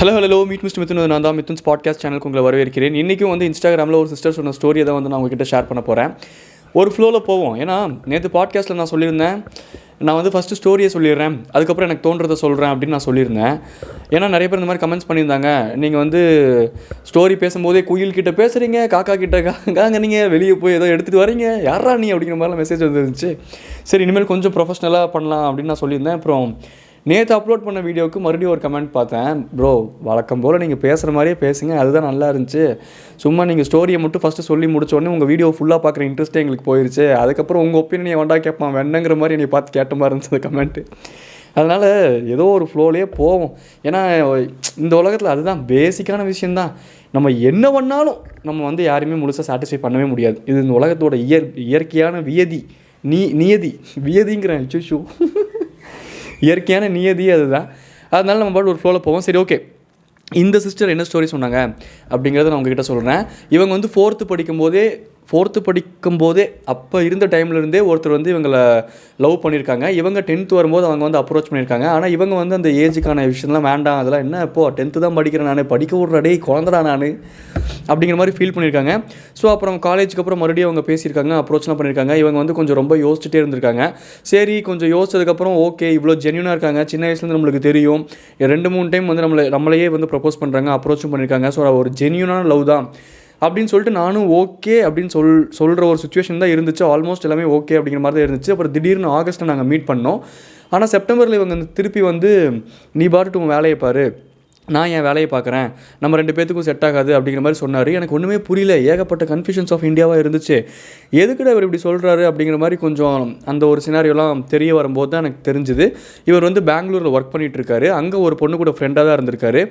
Hello meet mister Mithun. நான் தான் மித்துன்ஸ் podcast சேனலுக்கு உங்களை வரவேற்கிறேன். இன்றைக்கும் வந்து இன்ஸ்டாகிராமில் ஒரு சிஸ்டர் சொன்ன ஸ்டோரியை தான் வந்து நான் உங்ககிட்ட ஷேர் பண்ண போகிறேன். ஒரு ஃப்ளோவில் போவோம். ஏன்னா நேற்று பாட்காஸ்ட்டில் நான் சொல்லியிருந்தேன், நான் வந்து ஃபஸ்ட்டு ஸ்டோரியை சொல்லிடுறேன், அதுக்கப்புறம் எனக்கு தோன்றதை சொல்கிறேன் அப்படின்னு நான் சொல்லியிருந்தேன். ஏன்னா நிறைய பேர் இந்த மாதிரி கமெண்ட்ஸ் பண்ணியிருந்தாங்க, நீங்கள் வந்து ஸ்டோரி பேசும்போதே குயில்கிட்ட பேசுகிறீங்க, காக்கா கிட்ட நீங்கள் வெளியே போய் ஏதோ எடுத்துகிட்டு வரீங்க, யாரா நீ அப்படிங்கிற மாதிரிலாம் மெசேஜ் வந்துருந்துச்சு. சரி, இனிமேல் கொஞ்சம் ப்ரொஃபஷ்னலாக பண்ணலாம் அப்படின்னு நான் சொல்லியிருந்தேன். அப்புறம் நேற்று அப்லோட் பண்ண வீடியோவுக்கு மறுபடியும் ஒரு கமெண்ட் பார்த்தேன். ப்ரோ, வழக்கம் போல் நீங்கள் பேசுகிற மாதிரியே பேசுங்க, அதுதான் நல்லா இருந்துச்சு. சும்மா நீங்கள் ஸ்டோரியை மட்டும் ஃபஸ்ட்டு சொல்லி முடிச்சோடனே உங்கள் வீடியோ ஃபுல்லாக பார்க்குற இன்ட்ரெஸ்ட்டே எங்களுக்கு போயிடுச்சு. அதுக்கப்புறம் உங்கள் ஒப்பீனியன் வேண்டா கேட்பான் வேணுங்கிற மாதிரி என்னை பார்த்து கேட்ட மாதிரி இருந்துச்சு அந்த கமெண்ட்டு. அதனால் ஏதோ ஒரு ஃப்ளோலேயே போவோம். ஏன்னா இந்த உலகத்தில் அதுதான் பேசிக்கான விஷயந்தான். நம்ம என்ன பண்ணாலும் நம்ம வந்து யாரையுமே முழுசாக சாட்டிஸ்ஃபை பண்ணவே முடியாது. இது இந்த உலகத்தோட இயற்கையான நியதி வியதிங்கிறேன் சுஷு இயற்கையான நியதி அதுதான். அதனால நம்ம பாட்டு ஒரு ஃப்ளோவில் போவோம். சரி, ஓகே, இந்த சிஸ்டர் என்ன ஸ்டோரி சொன்னாங்க அப்படிங்கிறத நான் உங்ககிட்ட சொல்கிறேன். இவங்க வந்து ஃபோர்த்து படிக்கும்போதே அப்போ இருந்த டைம்லேருந்தே ஒருத்தர் வந்து இவங்களை லவ் பண்ணியிருக்காங்க. இவங்க 10th வரும்போது அவங்க வந்து அப்ரோச் பண்ணியிருக்காங்க. ஆனால் இவங்க வந்து அந்த ஏஜுக்கான விஷயம்லாம் வேண்டாம், அதெல்லாம் என்ன இப்போது 10th தான் படிக்கிறேன், நான் படிக்க விட்ற டே குழந்தடா நான் அப்படிங்கிற மாதிரி ஃபீல் பண்ணியிருக்காங்க. ஸோ அப்புறம் காலேஜுக்கு அப்புறம் மறுபடியும் அவங்க பேசியிருக்காங்க, அப்ரோச்லாம் பண்ணியிருக்காங்க. இவங்க வந்து கொஞ்சம் ரொம்ப யோசிச்சுட்டே இருந்திருக்காங்க. சரி, கொஞ்சம் யோசிச்சதுக்கப்புறம் ஓகே, இவ்வளோ ஜென்யூனாக இருக்காங்க, சின்ன வயசுலேருந்து நம்மளுக்கு தெரியும், 2-3 டைம் வந்து நம்மளையே வந்து ப்ரப்போஸ் பண்ணுறாங்க, அப்ரோச்சும் பண்ணியிருக்காங்க. ஸோ ஒரு ஜென்யூனான லவ் தான் அப்படின்னு சொல்லிட்டு நானும் ஓகே அப்படின்னு சொல்கிற ஒரு சுச்சுவேஷன் தான் இருந்துச்சு. ஆல்மோஸ்ட் எல்லாமே ஓகே அப்படிங்கிற மாதிரி தான் இருந்துச்சு. அப்புறம் திடீர்னு ஆகஸ்ட்டில் நாங்கள் மீட் பண்ணோம். ஆனால் செப்டம்பரில் இவங்க திருப்பி வந்து நீ பாட்டு உன் வேலையை பாரு, நான் என் வேலையை பார்க்குறேன், நம்ம 2 பேத்துக்கும் செட் ஆகாது அப்படிங்கிற மாதிரி சொன்னார். எனக்கு ஒன்றுமே புரியல, ஏகப்பட்ட கன்ஃபியூஷன்ஸ் ஆஃப் இந்தியாவாக இருந்துச்சு. எதுக்குடா இவர் இப்படி சொல்கிறாரு அப்படிங்கிற மாதிரி கொஞ்சம் அந்த ஒரு சினாரியோலாம் தெரிய வரும்போது தான் எனக்கு தெரிஞ்சுது. இவர் வந்து பெங்களூரில் ஒர்க் பண்ணிகிட்ருக்காரு. அங்கே ஒரு பொண்ணு கூட ஃப்ரெண்டாக தான் இருந்திருக்காரு.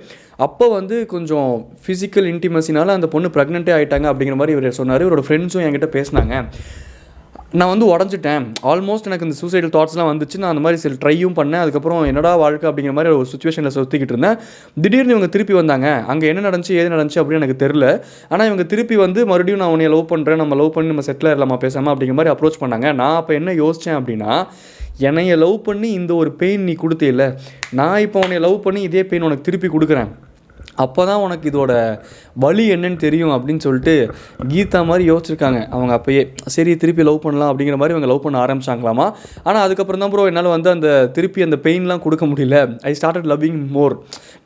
அப்போ வந்து கொஞ்சம் ஃபிசிக்கல் இன்டிமசினால அந்த பொண்ணு ப்ரெக்னென்ட்டே ஆகிட்டாங்க அப்படிங்கிற மாதிரி இவர் சொன்னார். இவரோட ஃப்ரெண்ட்ஸும் என்கிட்ட பேசினாங்க. நான் வந்து உடஞ்சிட்டேன். ஆல்மோஸ்ட் எனக்கு இந்த சூசைடல் தாட்ஸ்லாம் வந்துச்சு. நான் அந்த மாதிரி சில ட்ரையும் பண்ணேன். அதுக்கப்புறம் என்னடா வாழ்க்கை அப்படிங்கிற மாதிரி ஒரு சுச்சுவேஷனில் சுற்றிக்கிட்டு இருந்தேன். திடீர்னு இவங்க திருப்பி வந்தாங்க. அங்கே என்ன நடந்துச்சு ஏது நடந்துச்சு அப்படின்னு எனக்கு தெரில. ஆனால் இவங்க திருப்பி வந்து மறுபடியும் நான் உன்னை லவ் பண்ணுறேன், நம்ம லவ் பண்ணி நம்ம செட்டில் ஆகலாமா பேசாமல் அப்படிங்கிற மாதிரி அப்ரோச் பண்ணாங்க. நான் அப்போ என்ன யோசித்தேன் அப்படின்னா, என்னைய லவ் பண்ணி இந்த ஒரு பெயின் நீ கொடுத்தே இல்லை, நான் இப்போ உன்னை லவ் பண்ணி இதே பெயின் உனக்கு திருப்பி கொடுக்குறேன், அப்போ தான் உனக்கு இதோட வலி என்னன்னு தெரியும் அப்படின்னு சொல்லிட்டு கீதா மாதிரி யோசிச்சிருக்காங்க அவங்க அப்போயே. சரி, திருப்பி லவ் பண்ணலாம் அப்படிங்கிற மாதிரி இவங்க லவ் பண்ண ஆரம்பிச்சாங்களாமா. ஆனால் அதுக்கப்புறம் தான் ப்ரோ என்னால் வந்து அந்த திருப்பி அந்த பெயின்லாம் கொடுக்க முடியல. ஐ ஸ்டார்டட் லவ்விங் மோர்.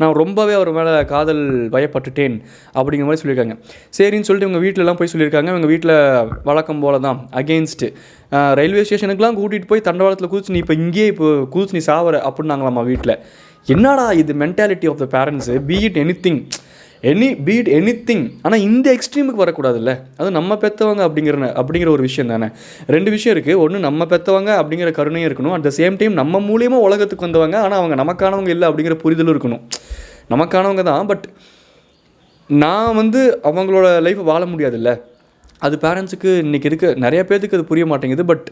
நான் ரொம்பவே அவர் மேலே காதல் வயப்பட்டுட்டேன் அப்படிங்கிற மாதிரி சொல்லியிருக்காங்க. சரின்னு சொல்லிட்டு இவங்க வீட்டிலலாம் போய் சொல்லியிருக்காங்க. இவங்க வீட்டில் வழக்கம் போல தான் அகெயின்ஸ்ட்டு ரயில்வே ஸ்டேஷனுக்குலாம் கூட்டிகிட்டு போய் தண்டவாளத்தில் குதிச்சு நீ இப்போ இங்கேயே இப்போ குதிச்சு நீ சாவற அப்படின்னாங்களாம்மா வீட்டில். என்னடா இது mentality of the parents, be it anything. ஆனால் இந்த எக்ஸ்ட்ரீமுக்கு வரக்கூடாதுல்ல. அது நம்ம பெற்றவங்க அப்படிங்கிற ஒரு விஷயம் தானே. 2 விஷயம் இருக்குது. ஒன்று, நம்ம பெற்றவங்க அப்படிங்கிற கருணையும் இருக்கணும். அட் த சேம் டைம் நம்ம மூலியமாக உலகத்துக்கு வந்தவங்க, ஆனால் அவங்க நமக்கானவங்க இல்லை அப்படிங்கிற புரிதலும் இருக்கணும். நமக்கானவங்க தான், பட் நான் வந்து அவங்களோட லைஃப்பை வாழ முடியாதுல்ல. அது பேரண்ட்ஸுக்கு இன்றைக்கி நிறைய பேருக்கு அது புரிய மாட்டேங்குது. பட்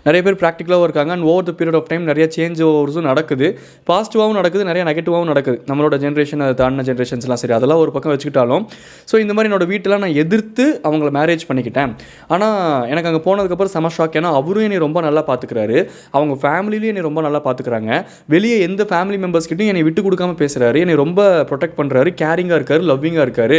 நிறைய பேர் ப்ராக்டிக்கலாகவும் இருக்காங்க. And over the period of time நிறைய சேஞ்ச் ஓவர்ஸும் நடக்குது. பாசிட்டிவாகவும் நடக்குது, நிறைய நெகட்டிவாகவும் நடக்குது. நம்மளோட ஜென்ரேஷன், அதை தாண்டின ஜென்ரேஷன்ஸ்லாம் சரி, அதெல்லாம் ஒரு பக்கம் வச்சுக்கிட்டாலும், ஸோ இந்த மாதிரி என்னோடய வீட்டிலாம் நான் எதிர்த்து அவங்கள மேரேஜ் பண்ணிக்கிட்டேன். ஆனால் எனக்கு அங்கே போனதுக்கப்புறம் செம ஷாக். ஏன்னா அவரும் என்னை ரொம்ப நல்லா பார்த்துக்கிறாரு, அவங்க ஃபேமிலியிலையும் என்னை ரொம்ப நல்லா பார்த்துக்கிறாங்க. வெளியே எந்த ஃபேமிலி மெம்பர்ஸ்கிட்டையும் என்னை விட்டு கொடுக்காமல் பேசுகிறாரு, என்னை ரொம்ப ப்ரொடெக்ட் பண்ணுறாரு, கேரிங்காக இருக்கார், லவ்விங்காக இருக்கார்.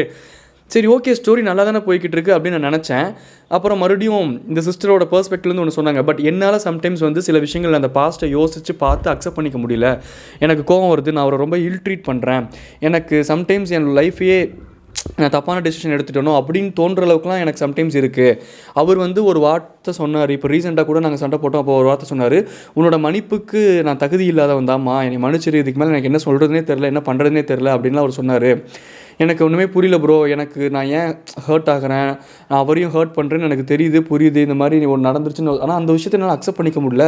சரி, ஓகே, ஸ்டோரி நல்லா தானே போய்கிட்டு இருக்குது அப்படின்னு நான் நினச்சேன். அப்புறம் மறுபடியும் இந்த சிஸ்டரோட பெர்ஸ்பெக்டிவ்லேருந்து ஒன்று சொன்னாங்க. பட் என்னால் சம்டைம்ஸ் வந்து சில விஷயங்கள் அந்த பாஸ்ட்டை யோசித்து பார்த்து அக்செப்ட் பண்ணிக்க முடியல. எனக்கு கோவம் வருது, நான் அவரை ரொம்ப இல் ட்ரீட் பண்ணுறேன், எனக்கு சம்டைம்ஸ் என் லைஃபையே நான் தப்பான டெசிஷன் எடுத்துட்டனோ அப்படின்னு தோன்ற அளவுக்குலாம் எனக்கு சம்டைம்ஸ் இருக்குது. அவர் வந்து ஒரு வார்த்தை சொன்னார். இப்போ ரீசெண்டாக கூட நாங்கள் சண்டை போட்டோம். அப்போ ஒரு வார்த்தை சொன்னார், உன்னோட மன்னிப்புக்கு நான் தகுதி இல்லாதவன் தான்மா, என்னை மன்னிச்சிரு, இதுக்கு மேலே எனக்கு என்ன சொல்கிறதுனே தெரில, என்ன பண்ணுறதுனே தெரில அப்படின்லாம் அவர் சொன்னார். எனக்கு ஒன்றுமே புரியல ப்ரோ, நான் ஏன் ஹர்ட் ஆகிறேன், நான் அவரையும் ஹர்ட் பண்ணுறேன்னு எனக்கு தெரியுது, புரியுது, இந்த மாதிரி ஒன்று நடந்துருச்சுன்னு. ஆனால் அந்த விஷயத்தை என்னால் அக்செப்ட் பண்ணிக்க முடியல.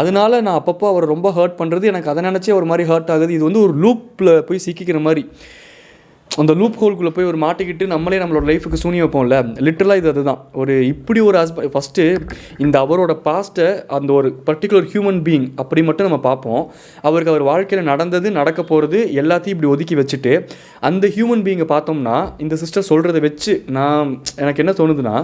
அதனால நான் அப்பப்போ அவரை ரொம்ப ஹர்ட் பண்ணுறது, எனக்கு அதை நினச்சி ஒரு மாதிரி ஹர்ட் ஆகுது. இது வந்து ஒரு லூப்பில் போய் சிக்கிக்கிற மாதிரி, அந்த லூப் ஹோல்குள்ளே போய் ஒரு மாட்டிக்கிட்டு நம்மளே நம்மளோட லைஃபுக்கு சூனி வைப்போம்ல. லிட்டரலாக இது அதுதான். இப்படி ஒரு ஃபஸ்ட்டு இந்த அவரோட பாஸ்ட்டை அந்த ஒரு பர்டிகுலர் ஹியூமன் பீயிங் அப்படி மட்டும் நம்ம பார்ப்போம். அவருக்கு அவர் வாழ்க்கையில் நடந்தது, நடக்க போகிறது எல்லாத்தையும் இப்படி ஒதுக்கி வச்சுட்டு அந்த ஹியூமன் பீயிங்கை பார்த்தோம்னா, இந்த சிஸ்டர் சொல்கிறத வச்சு எனக்கு என்ன தோணுதுன்னா,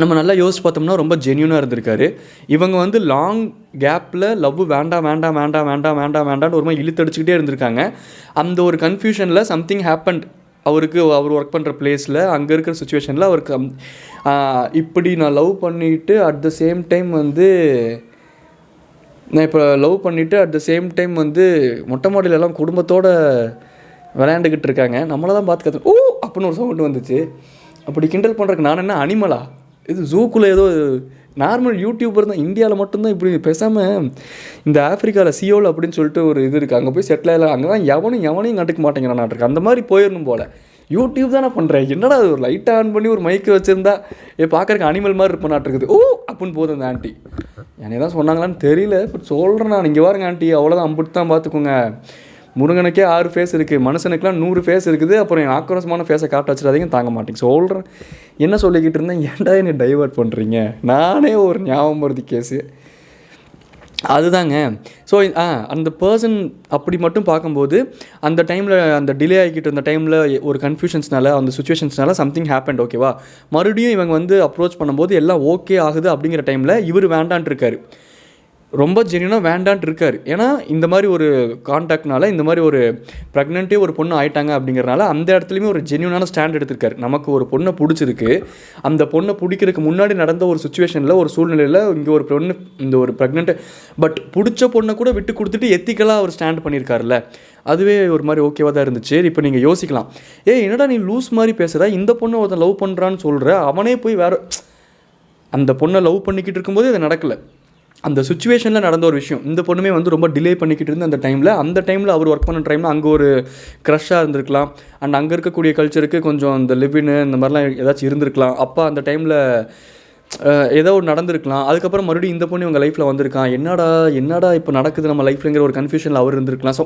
நம்ம நல்லா யோசிச்சு பார்த்தோம்னா ரொம்ப ஜென்யூனாக இருந்திருக்காரு. இவங்க வந்து லாங் கேப்பில் லவ் வேண்டாம் வேண்டாம் வேண்டாம் வேண்டாம் வேண்டாம் வேண்டாம்னு ஒரு மாதிரி இழுத்தடிச்சுக்கிட்டே இருந்திருக்காங்க. அந்த ஒரு கன்ஃபியூஷனில் சம்திங் ஹேப்பன்ட். அவர் ஒர்க் பண்ணுற பிளேஸில் அங்கே இருக்கிற சுச்சுவேஷனில் அவருக்கு இப்படி நான் லவ் பண்ணிவிட்டு அட் த சேம் டைம் வந்து மொட்டை மாடியிலலாம் குடும்பத்தோடு விளையாண்டுக்கிட்டு இருக்காங்க. நம்மளை தான் பார்த்து கற்று அப்படின்னு ஒரு சவுண்டு வந்துச்சு. அப்படி கிண்டல் பண்ணுறதுக்கு நான் என்ன அனிமலா? இது ஜூக்குள்ளே ஏதோ நார்மல் யூடியூபர் தான். இந்தியாவில் மட்டும்தான் இப்படி பேசாமல் இந்த ஆஃப்ரிக்காவில் சியோல் அப்படின்னு சொல்லிட்டு ஒரு இது இருக்குது, அங்கே போய் செட்டில் ஆகலாம். அங்கே தான் எவனையும் கண்டுக்க மாட்டேங்கிறான் நாட்டுக்கு. அந்த மாதிரி போயிடணும் போல். யூடியூப் தான் நான் பண்ணுறேன், என்னடா அது ஒரு லைட்டை ஆன் பண்ணி ஒரு மைக்கு வச்சுருந்தா பார்க்குறக்கு அனிமல் மாதிரி இருப்பேன் நாட்டுருக்குது. அப்படின்னு போதும் அந்த ஆண்டி. என்னை தான் சொன்னாங்களான்னு தெரியல, பட் சொல்கிறேன் நான். இங்கே வாருங்க ஆண்டி, அவ்வளோதான், அம்பிட்டு தான் பார்த்துக்கோங்க. முருகனுக்கே 6 ஃபேஸ் இருக்குது, மனுஷனுக்குலாம் 100 ஃபேஸ் இருக்குது. அப்புறம் என் ஆக்ரோஷமான ஃபேஸை காட்ட வச்சுடாதீங்க, தாங்க மாட்டேங்க. சொல்கிறேன். என்ன சொல்லிக்கிட்டு இருந்தேன், ஏன்டா என்னை டைவர்ட் பண்ணுறீங்க? நானே ஒரு ஞாபகம் வருது கேஸு. அதுதாங்க. ஸோ அந்த பர்சன் அப்படி மட்டும் பார்க்கும்போது அந்த டைமில் அந்த டிலே ஆகிக்கிட்டு இருந்த டைமில் ஒரு கன்ஃபியூஷன்ஸ்னால அந்த சுச்சுவேஷன்ஸ்னால சம்திங் ஹேப்பன்ட். ஓகேவா? மறுபடியும் இவங்க வந்து அப்ரோச் பண்ணும்போது எல்லாம் ஓகே ஆகுது. அப்படிங்கிற டைமில் இவர் வேண்டான்ட்டு இருக்காரு, ரொம்ப ஜென்யூனாக வேண்டான்ட்டு இருக்கார். ஏன்னா இந்த மாதிரி ஒரு கான்டாக்ட்னால, இந்த மாதிரி ஒரு ப்ரெக்னென்ட்டே ஒரு பொண்ணு ஆகிட்டாங்க அப்படிங்கிறனால அந்த இடத்துலையுமே ஒரு ஜென்யூனான ஸ்டாண்ட் எடுத்திருக்காரு. நமக்கு ஒரு பொண்ணை பிடிச்சிருக்கு, அந்த பொண்ணை பிடிக்கிறதுக்கு முன்னாடி நடந்த ஒரு சுச்சுவேஷனில், ஒரு சூழ்நிலையில் இங்கே ஒரு பொண்ணு, இந்த ஒரு ப்ரெக்னென்ட் பட் பிடிச்ச பொண்ணை கூட விட்டு கொடுத்துட்டு எத்திக்கலாக அவர் ஸ்டாண்ட் பண்ணியிருக்காருல்ல, அதுவே ஒரு மாதிரி ஓகேவாக தான் இருந்துச்சு. இப்போ நீங்கள் யோசிக்கலாம், என்னடா நீ லூஸ் மாதிரி பேசுகிற, இந்த பொண்ணை ஒருத்தன் லவ் பண்ணுறான்னு சொல்கிற, அவனே போய் வேறு அந்த பொண்ணை லவ் பண்ணிக்கிட்டு இருக்கும்போது இது நடக்கலை. அந்த சுச்சுவேஷனில் நடந்த ஒரு விஷயம். இந்த பொண்ணுமே வந்து ரொம்ப டிலே பண்ணிக்கிட்டு இருந்து அந்த டைமில் அவர் ஒர்க் பண்ண டைமில் அங்கே ஒரு க்ரஷ்ஷாக இருந்திருக்கலாம். அண்ட் அங்கே இருக்கக்கூடிய கல்ச்சருக்கு கொஞ்சம் இந்த லிவ்வின்னு இந்த மாதிரிலாம் ஏதாச்சும் இருந்திருக்கலாம். அப்போ அந்த டைமில் ஏதோ ஒரு நடந்திருக்கலாம். அதுக்கப்புறம் மறுபடியும் இந்த பொண்ணு இவங்க லைஃப்பில் வந்திருக்கான். என்னடா இப்போ நடக்குது நம்ம லைஃப்லங்கிற ஒரு கன்ஃபியூஷனில் அவர் இருந்திருக்கலாம். ஸோ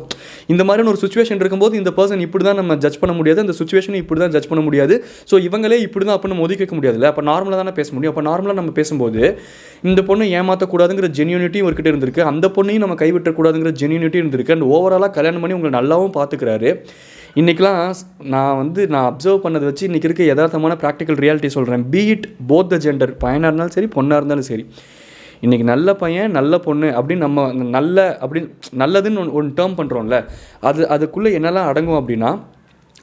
இந்த மாதிரியான ஒரு சுச்சுவேஷன் இருக்கும்போது இந்த பர்சன் இப்படி தான் நம்ம ஜட்ஜ் பண்ண முடியாது, அந்த சுச்சுவேஷனை இப்படி தான் ஜட்ஜ் பண்ண முடியாது. ஸோ இவங்களே இப்படி தான் அப்படின்னு ஒதுக்கி வைக்க முடியாதுல்ல. அப்போ நார்மலாக தானே பேச முடியும். அப்போ நார்மலாக நம்ம பேசும்போது இந்த பொண்ணை ஏமாற்றக்கூடாதுங்கிற ஜென்யூனிட்டியும் இவர்கிட்ட இருந்திருக்கு, அந்த பொண்ணையும் நம்ம கைவிட்டக்கூடாதுங்கிற ஜென்யூனிட்டி இருந்திருக்கு. அண்ட் ஓவராலாக கல்யாணம் பண்ணி உங்களை நல்லாவும் பார்த்துக்கிறாரு. இன்றைக்கெலாம் நான் அப்சர்வ் பண்ணதை வச்சு இன்றைக்கி இருக்க யதார்த்தமான ப்ராக்டிக்கல் ரியாலிட்டி சொல்கிறேன். பீட் போத் த ஜெண்டர், பையனாக இருந்தாலும் சரி பொண்ணாக இருந்தாலும் சரி, இன்றைக்கி நல்ல பையன் நல்ல பொண்ணு அப்படின்னு நம்ம நல்லதுன்னு ஒன்று டேர்ம் பண்ணுறோம்ல, அதுக்குள்ளே என்னெல்லாம் அடங்கும் அப்படின்னா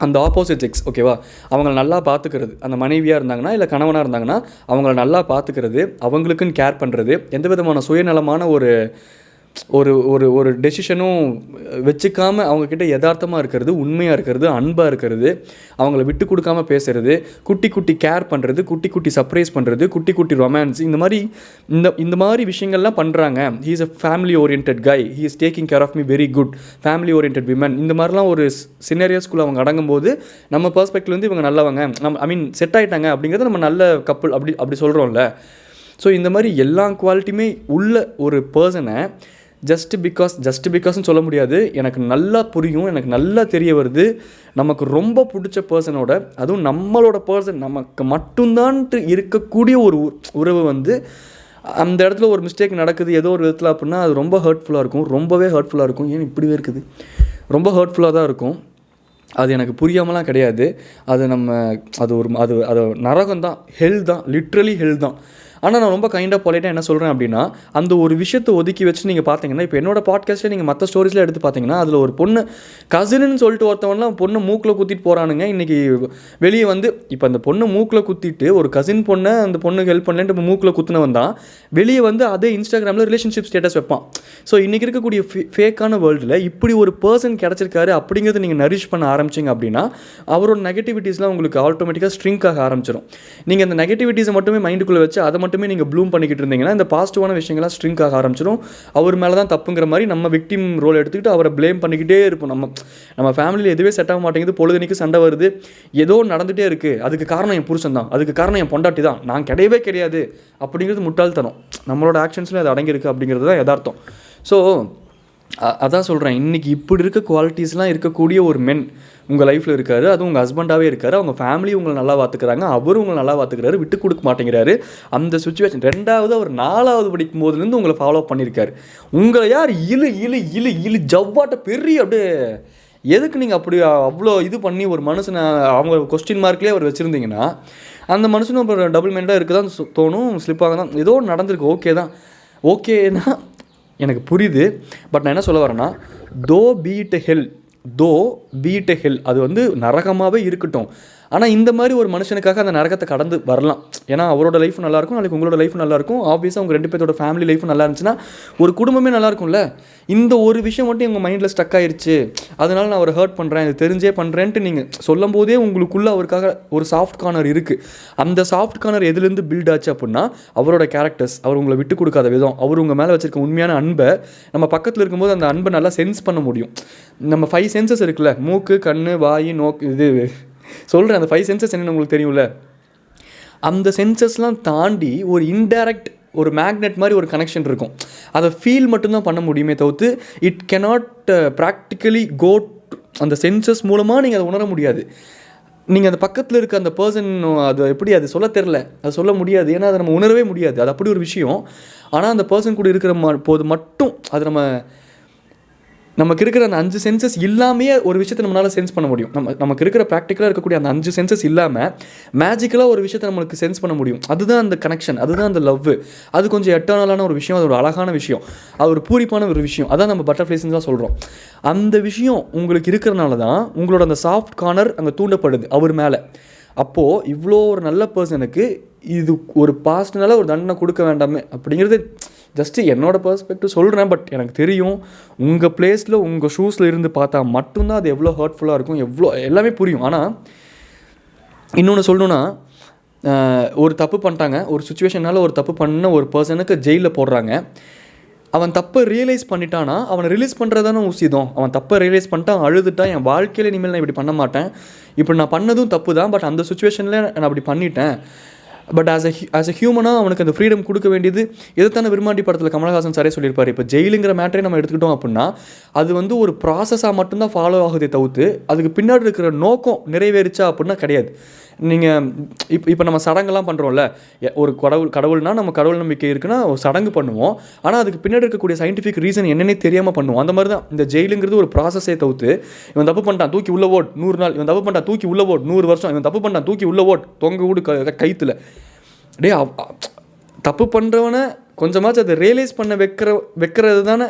அந்த ஆப்போசிட் செக்ஸ், ஓகேவா, அவங்கள நல்லா பார்த்துக்கிறது, அந்த மனைவியாக இருந்தாங்கன்னா இல்லை கணவனாக இருந்தாங்கன்னா அவங்கள நல்லா பார்த்துக்கிறது, அவங்களுக்குன்னு கேர் பண்ணுறது, எந்த விதமான சுயநலமான ஒரு ஒரு டெசிஷனும் வச்சுக்காமல் அவங்கக்கிட்ட யதார்த்தமாக இருக்கிறது, உண்மையாக இருக்கிறது, அன்பாக இருக்கிறது, அவங்கள விட்டு கொடுக்காமல் பேசுகிறது, குட்டி குட்டி கேர் பண்ணுறது, குட்டி குட்டி சர்ப்ரைஸ் பண்ணுறது, குட்டி குட்டி ரொமான்ஸ், இந்த மாதிரி விஷயங்கள்லாம் பண்ணுறாங்க. He is a family orient guy, he is taking care of me very good, family orient women. இந்த மாதிரிலாம் ஒரு சினேரியோஸ்குள்ளே அவங்க அடங்கும்போது நம்ம பெர்ஸ்பெக்டிவ்லேருந்து இவங்க நல்லவங்க, செட் ஆகிட்டாங்க அப்படிங்கிறது நம்ம நல்ல கப்புள் அப்படி சொல்கிறோம்ல. ஸோ இந்த மாதிரி எல்லா குவாலிட்டியுமே உள்ள ஒரு பர்சனை ஜஸ்ட் பிகாஸ்ன்னு சொல்ல முடியாது. எனக்கு நல்லா புரியும், எனக்கு நல்லா தெரிய வருது, நமக்கு ரொம்ப பிடிச்ச பர்சனோட, அதுவும் நம்மளோட பர்சன், நமக்கு மட்டும்தான்ட்டு இருக்கக்கூடிய ஒரு உறவு வந்து அந்த இடத்துல ஒரு மிஸ்டேக் நடக்குது ஏதோ ஒரு விதத்தில் அப்படின்னா அது ரொம்ப ஹர்ட்ஃபுல்லாக இருக்கும், ரொம்பவே ஹர்ட்ஃபுல்லாக இருக்கும். ஏன் இப்படிவே இருக்குது, ரொம்ப ஹர்ட்ஃபுல்லாக தான் இருக்கும். அது எனக்கு புரியாமலாம் கிடையாது. அது நரகம் தான், ஹெல் தான், லிட்ரலி ஹெல் தான். ஆனால் நான் ரொம்ப கைண்டாக பொலைட்டாக என்ன சொல்கிறேன் அப்படின்னா, அந்த ஒரு விஷயத்தை ஒதுக்கி வச்சு நீங்கள் பார்த்தீங்கன்னா, இப்போ என்னோட பாட்காஸ்ட்டில் நீங்கள் மற்ற ஸ்டோரிஸில் எடுத்து பார்த்தீங்கன்னா, அதில் ஒரு பொண்ணு கசின்னு சொல்லிட்டு ஒருத்தவன்லாம் பொண்ணு மூக்கில் குத்திட்டு போகிறானுங்க. இன்றைக்கி வெளியே வந்து இப்போ அந்த பொண்ணு மூக்கில் குத்திட்டு ஒரு கசின் பொண்ணை அந்த பொண்ணுக்கு ஹெல்ப் பண்ணலன்ட்டு இப்போ மூக்கில் குத்துனவன் தான் வெளியே வந்து அதே இன்ஸ்டாகிராமில் ரிலேஷன்ஷிப் ஸ்டேட்டஸ் வைப்பான். ஸோ இன்றைக்கி இருக்கக்கூடிய ஃபேக்கான வேர்ல்டில் இப்படி ஒரு பர்சன் கிடச்சிருக்காரு அப்படிங்கிறத நீங்கள் நரிஷ் பண்ண ஆரம்பிச்சிங்க அப்படின்னா அவரோட நெகட்டிவிட்டிஸ்லாம் உங்களுக்கு ஆட்டோமேட்டிக்காக ஸ்ட்ரிங்க் ஆக ஆரம்பிச்சிடும். நீங்கள் அந்த நெகட்டிவிட்டிஸை மட்டுமே மைண்டுக்குள்ளே வச்சு அதை மட்டுமே நீங்கள் ப்ளூம் பண்ணிக்கிட்டு இருந்தீங்கன்னா இந்த பாசிட்டிவான விஷயங்கள்லாம் ஸ்ட்ரிங்க் ஆக ஆரம்பிச்சிடும். அவர் மேலே தான் தப்புங்கிற மாதிரி நம்ம விக்டிம் ரோல் எடுத்துக்கிட்டு அவரை ப்ளேம் பண்ணிக்கிட்டே இருப்போம். நம்ம ஃபேமிலியில் எதுவே செட் ஆக மாட்டேங்குது, பொழுதுனிக்கு சண்டை வருது, ஏதோ நடந்துகிட்டே இருக்குது, அதுக்கு காரணம் என் புருஷன் தான், அதுக்கு காரணம் என் பொண்டாட்டி தான், நான் கிடையவே கிடையாது அப்படிங்கிறது முட்டாள்தனம். நம்மளோட ஆக்ஷன்ஸில் அது அடங்கியிருக்கு அப்படிங்கிறது தான் யதார்த்தம். ஸோ அதான் சொல்கிறேன், இன்றைக்கி இப்படி இருக்க குவாலிட்டிஸ்லாம் இருக்கக்கூடிய ஒரு மென் உங்கள் லைஃப்பில் இருக்காரு, அதுவும் உங்கள் ஹஸ்பண்டாகவே இருக்காரு, அவங்க ஃபேமிலி உங்களை நல்லா பார்த்துக்கிறாங்க, அவரும் உங்களை நல்லா பார்த்துக்கிறாரு, விட்டு கொடுக்க மாட்டேங்கிறாரு. அந்த சுச்சுவேஷன் 2வது அவர் 4வது படிக்கும் போதுலேருந்து உங்களை ஃபாலோ பண்ணியிருக்காரு. உங்களை யார் இழு ஜவ்வாட்ட பெரிய அப்படியே எதுக்கு நீங்கள் அப்படி அவ்வளோ இது பண்ணி ஒரு மனுஷனை அவங்க கொஸ்டின் மார்க்லேயே அவர் வச்சுருந்தீங்கன்னா அந்த மனுஷனும் இப்போ டபுள் மைண்டாக இருக்க தான் தோணும், ஸ்லிப்பாக தான் ஏதோ நடந்திருக்கு. ஓகேனா எனக்கு புரியுது. பட் நான் என்ன சொல்ல வரேன்னா, தோ பீட் ஹெல் அது வந்து நரகமாகவே இருக்கட்டும். ஆனால் இந்த மாதிரி ஒரு மனுஷனுக்காக அந்த நரகத்தை கடந்து வரலாம். ஏன்னா அவரோட லைஃப் நல்லாயிருக்கும், நாளைக்கு உங்களோட லைஃப் நல்லாயிருக்கும். ஆப்வியஸாக உங்கள் 2 பேரோட ஃபேமிலி லைஃப் நல்லா இருந்துச்சுன்னா ஒரு குடும்பமே நல்லாயிருக்கும்ல. இந்த ஒரு விஷயம் மட்டும் எங்கள் மைண்டில் ஸ்டக் ஆயிடுச்சு, அதனால் நான் அவரை ஹர்ட் பண்ணுறேன், இது தெரிஞ்சே பண்ணுறேன்ட்டு நீங்கள் சொல்லும் போதே உங்களுக்குள்ளே அவருக்காக ஒரு சாஃப்ட் கார்னர் இருக்குது. அந்த சாஃப்ட் கார்னர் எதுலேருந்து பில்ட் ஆச்சு அப்படின்னா அவரோட கேரக்டர்ஸ், அவர் உங்களை விட்டு கொடுக்காத விதம், அவர் உங்கள் மேலே வச்சுருக்க உண்மையான அன்பை நம்ம பக்கத்தில் இருக்கும்போது அந்த அன்பை நல்லா சென்ஸ் பண்ண முடியும். நம்ம 5 சென்சஸ் இருக்குல்ல, மூக்கு, கண், வாய், நோக்கு, இது சொல்கிறேன். அந்த 5 சென்சஸ் என்னென்னு உங்களுக்கு தெரியும்ல. அந்த சென்சஸ்லாம் தாண்டி ஒரு இன்டைரக்ட் ஒரு மேக்னெட் மாதிரி ஒரு கனெக்ஷன் இருக்கும். அதை ஃபீல் மட்டும்தான் பண்ண முடியுமே தவிர்த்து இட் கேனாட் ப்ராக்டிக்கலி கோ. அந்த சென்சஸ் மூலமாக நீங்கள் அதை உணர முடியாது. நீங்கள் அந்த பக்கத்தில் இருக்க அந்த பர்சன் அது எப்படி அது சொல்ல தெரில, அது சொல்ல முடியாது. ஏன்னா அதை நம்ம உணரவே முடியாது, அது அப்படி ஒரு விஷயம். ஆனால் அந்த பர்சன் கூட இருக்கிற போது மட்டும் அது நமக்கு இருக்கிற அந்த 5 சென்சஸ் இல்லாமையே ஒரு விஷயத்தை நம்மளால் சென்ஸ் பண்ண முடியும். நமக்கு இருக்கிற ப்ராக்டிக்கலாக இருக்கக்கூடிய அந்த 5 சென்சஸ் இல்லாமல் மேஜிக்கலாக ஒரு விஷயத்தை நம்மளுக்கு சென்ஸ் பண்ண முடியும். அதுதான் அந்த கனெக்ஷன், அதுதான் அந்த லவ். அது கொஞ்சம் எட்டர்னலான ஒரு விஷயம், அது ஒரு அழகான விஷயம், அது ஒரு பூரிப்பான ஒரு விஷயம். அதான் நம்ம பட்டர்ஃப்ளைஸ்ன்னு தான் சொல்கிறோம். அந்த விஷயம் உங்களுக்கு இருக்கிறனால தான் உங்களோட அந்த சாஃப்ட் கார்னர் அங்கே தூண்டப்படுது அவர் மேலே. அப்போது இவ்வளோ ஒரு நல்ல பர்சனுக்கு இது ஒரு பாஸ்ட்னால ஒரு தண்டனை கொடுக்க வேண்டாமே அப்படிங்கிறது ஜஸ்ட்டு என்னோடய பெர்ஸ்பெக்டிவ் சொல்கிறேன். பட் எனக்கு தெரியும் உங்கள் பிளேஸில் உங்கள் ஷூஸில் இருந்து பார்த்தா மட்டும்தான் அது எவ்வளோ ஹர்ட்ஃபுல்லாக இருக்கும், எவ்வளோ எல்லாமே புரியும். ஆனால் இன்னொன்று சொல்லணுன்னா, ஒரு தப்பு பண்ணிட்டாங்க, ஒரு சுச்சுவேஷனால் ஒரு தப்பு பண்ண ஒரு பர்சனுக்கு ஜெயிலில் போடுறாங்க. அவன் தப்பை ரியலைஸ் பண்ணிட்டானா அவனை ரிலீஸ் பண்ணுறதானே உசிதம். அவன் தப்பை ரியலைஸ் பண்ணிட்டான், அழுதுட்டான், என் வாழ்க்கையில் இனிமேல் நான் இப்படி பண்ண மாட்டேன், இப்படி நான் பண்ணதும் தப்பு தான், பட் அந்த சுச்சுவேஷனில் நான் அப்படி பண்ணிட்டேன். பட் ஆஸ் அ ஹியூமனாக அவனுக்கு அந்த ஃப்ரீடம் கொடுக்க வேண்டியது எதைத்தான விரும்மாண்டி படத்தில் கமலஹாசன் சாரே சொல்லியிருப்பார். இப்போ ஜெயிலுங்கிற மேட்டரே நம்ம எடுத்துக்கிட்டோம் அப்படின்னா அது வந்து ஒரு ப்ராசஸாக மட்டும்தான் ஃபாலோ ஆகுதே தவிர்த்து அதுக்கு பின்னாடி இருக்கிற நோக்கம் நிறைவேறிச்சா அப்படின்னா கிடையாது. நீங்கள் இப்போ நம்ம சடங்கெல்லாம் பண்ணுறோம்ல, ஒரு கடவுள்னால் நம்ம கடவுள் நம்பிக்கை இருக்குன்னா ஒரு சடங்கு பண்ணுவோம். ஆனால் அதுக்கு பின்னாடி இருக்கக்கூடிய சயின்டிஃபிக் ரீசன் என்னென்னே தெரியாமல் பண்ணுவோம். அந்த மாதிரி தான் இந்த ஜெயிலுங்கிறது ஒரு ப்ராசஸே தவிர்த்து இவன் தப்பு பண்ணிட்டான் தூக்கி உள்ள ஓட் 100 நாள், இவன் தப்பு பண்ணிட்டான் தூக்கி உள்ள ஓட் 100 வருஷம், இவன் தப்பு பண்ணிட்டான் தூக்கி உள்ள ஓட் தொங்க வீடு கைத்தில். தப்பு பண்ணுறவனை கொஞ்சமாச்சும் அதை ரியலைஸ் பண்ண வைக்கிறது தானே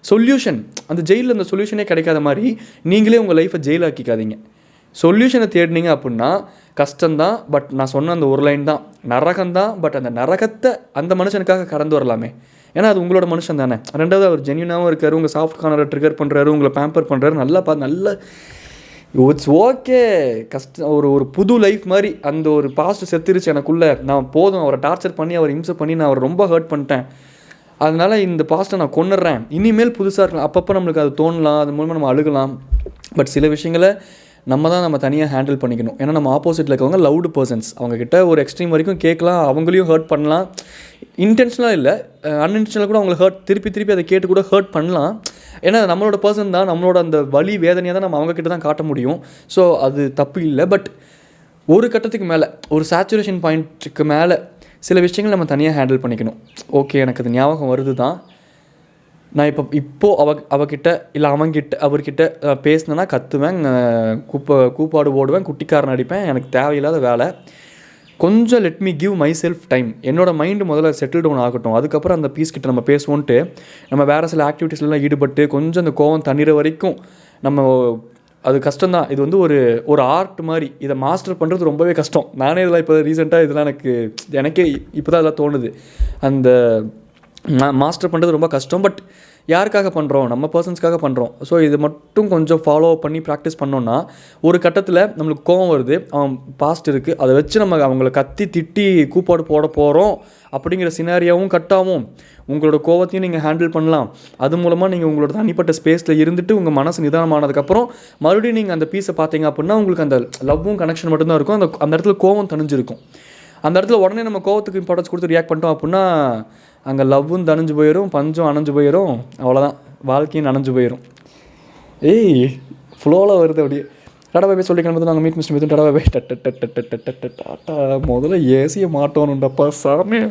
சொல்யூஷன். அந்த ஜெயிலில் அந்த சொல்யூஷனே கிடைக்காத மாதிரி நீங்களே உங்கள் லைஃப்பை ஜெயிலாக்கிக்காதீங்க. சொல்யூஷனை தேடினீங்க அப்படின்னா கஷ்டம்தான். பட் நான் சொன்ன அந்த ஒரு லைன் தான், நரகம்தான். பட் அந்த நரகத்தை அந்த மனுஷனுக்காக கடந்து வரலாமே, ஏன்னா அது உங்களோட மனுஷன் தானே. ரெண்டாவது அவர் ஜென்யூனாகவும் இருக்கார், உங்கள் சாஃப்ட் கார்னரை ட்ரிகர் பண்ணுறாரு, உங்களை பேம்பர் பண்ணுறாரு, நல்ல இட்ஸ் ஓகே. கஷ்டம் ஒரு புது லைஃப் மாதிரி. அந்த ஒரு பாஸ்ட் செத்துருச்சு எனக்குள்ளே, நான் போதும் அவரை டார்ச்சர் பண்ணி அவரை இம்சை பண்ணி நான் அவரை ரொம்ப ஹர்ட் பண்ணிட்டேன், அதனால் இந்த பாஸ்ட்டை நான் கொண்டுடுறேன், இனிமேல் புதுசாக இருக்கலாம். அப்பப்போ நம்மளுக்கு அது தோணலாம், அது மூலமாக நம்ம அழுகலாம். பட் சில விஷயங்களை நம்ம தனியாக ஹேண்டில் பண்ணிக்கணும். ஏன்னா நம்ம ஆப்போசிட்டில் இருக்கவங்க லவுடு பர்சன்ஸ், அவங்கக்கிட்ட ஒரு எக்ஸ்ட்ரீம் வரைக்கும் கேட்கலாம், அவங்களையும் ஹர்ட் பண்ணலாம். இன்டென்ஷனலாக இல்லை, அன்இன்டென்ஷனலாக கூட அவங்களை திருப்பி அதை கேட்டு கூட ஹர்ட் பண்ணலாம். ஏன்னா நம்மளோட பர்சன் தான், நம்மளோட அந்த வலி வேதனையாக தான் நம்ம அவங்கக்கிட்ட தான் காட்ட முடியும். ஸோ அது தப்பு இல்லை. பட் ஒரு கட்டத்துக்கு மேலே, ஒரு சேச்சுரேஷன் பாயிண்ட்டுக்கு மேலே சில விஷயங்கள் நம்ம தனியாக ஹேண்டில் பண்ணிக்கணும். ஓகே, எனக்கு அது ஞாபகம் வருது தான், நான் இப்போது அவகிட்ட இல்லை அவர்கிட்ட பேசினேன்னா கத்துவேன், கூப்பாடு ஓடுவேன், குட்டிக்காரன் அடிப்பேன், எனக்கு தேவையில்லாத வேலை. கொஞ்சம் let me give my self time, என்னோடய மைண்டு முதல்ல செட்டில் டவுன் ஆகட்டும், அதுக்கப்புறம் அந்த பீஸ் கிட்ட நம்ம பேசுவோன்ட்டு நம்ம வேறு சில ஆக்டிவிட்டீஸ்லாம் ஈடுபட்டு கொஞ்சம் அந்த கோவம் தண்ணீர் வரைக்கும் நம்ம, அது கஷ்டம்தான். இது வந்து ஒரு ஆர்ட் மாதிரி, இதை மாஸ்டர் பண்ணுறது ரொம்பவே கஷ்டம். நானே இதெல்லாம் இப்போ ரீசெண்டாக இதெல்லாம் எனக்கே இப்போ தான் இதெல்லாம் தோணுது. அந்த மாஸ்டர் பண்ணுறது ரொம்ப கஷ்டம். பட் யாருக்காக பண்ணுறோம்? நம்ம பர்சன்ஸ்க்காக பண்ணுறோம். ஸோ இது மட்டும் கொஞ்சம் ஃபாலோ பண்ணி ப்ராக்டிஸ் பண்ணோன்னா ஒரு கட்டத்தில் நம்மளுக்கு கோவம் வருது, அவன் பாஸ்ட் இருக்குது, அதை வச்சு நம்ம அவங்கள கத்தி திட்டி கூப்பாடு போட போகிறோம் அப்படிங்கிற சினாரியாவும் கட்டாகும். உங்களோட கோவத்தையும் நீங்கள் ஹேண்டில் பண்ணலாம். அது மூலமாக நீங்கள் உங்களோட தனிப்பட்ட ஸ்பேஸில் இருந்துட்டு உங்கள் மனசு நிதானமானதுக்கப்புறம் மறுபடியும் நீங்கள் அந்த பீஸை பார்த்தீங்க அப்படின்னா உங்களுக்கு அந்த லவ்வும் கனெக்ஷன் மட்டும்தான் இருக்கும். அந்த இடத்துல கோவம் தணிஞ்சிருக்கும். அந்த இடத்துல உடனே நம்ம கோவத்துக்கு இம்பார்ட்டன்ஸ் கொடுத்து ரியாக்ட் பண்ணிட்டோம் அப்படின்னா அங்கே லவ்வும் தணிஞ்சு போயிடும், பஞ்சம் அணைஞ்சு போயிடும், அவ்வளோதான், வாழ்க்கையும் நனைஞ்சு போயிடும். ஃப்ளோவில் வருது அப்படியே. டாடா பாய் சொல்லிக்கணும். நாங்கள் மீட் மிஸ்டர் மிதுன், டாடா பாய். டாட்டா முதல்ல ஏசியை மாட்டோனுண்டப்பா சாமி.